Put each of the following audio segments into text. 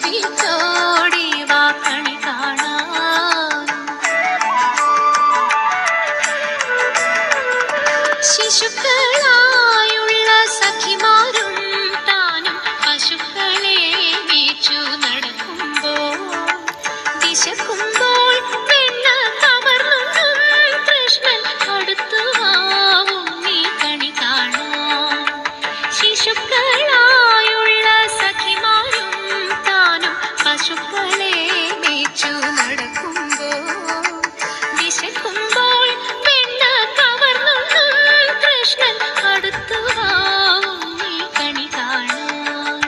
വിളിച്ചോടി വാ കണി കാണാൻ. ശിശുക്കളായുള്ള സഖിമാരും താനും പശുക്കളെ മേച്ചു നടക്കുമ്പോൾ വിശക്കുമ്പോൾ പെണ്ണ കവർന്നും കൃഷ്ണൻ അടുത്തു വാവും നീ കണി കാണാൻ. ശിശുക്കളായുള്ള സഖിമാരും താനും പശുക്കളെ മേച്ചു നടക്കുമ്പോൾ വിശക്കുമ്പോൾ പെണ്ണ കവർന്നും കൃഷ്ണൻ അടുത്തു വാവും നീ കണി കാണാൻ.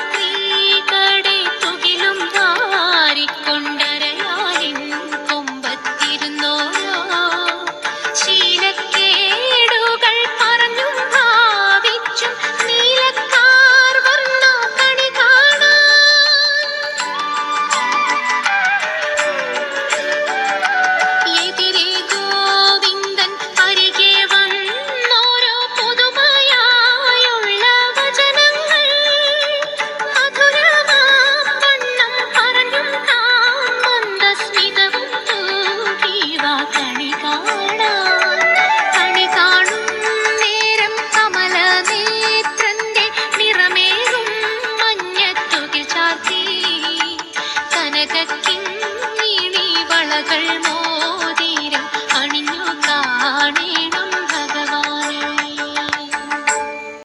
ബാലസ്ത്രീകളെ തുകിലും വാരിക്കൊണ്ടരയാലിൻ കൊമ്പത്തിരുന്നോരോ ശീലക്കേടുകൾ പറഞ്ഞും ഭാവിച്ചും നീലക്കാർ വന്നു കണി കാണാൻ. എതിരെ ഗോവിന്ദൻ അരികെ വന്നോരോ പുതുമയായുള്ള വചനങ്ങൾ മധുരമാം വണ്ണം പറഞ്ഞും താൻ മന്ദസ്മിതവും തൂകി വാ കണി കാണാൻ. കണി കാണും നേരം കമലനേത്രന്റെ നിറമേറും മഞ്ഞത്തുകിൽ ചാർത്തി കനക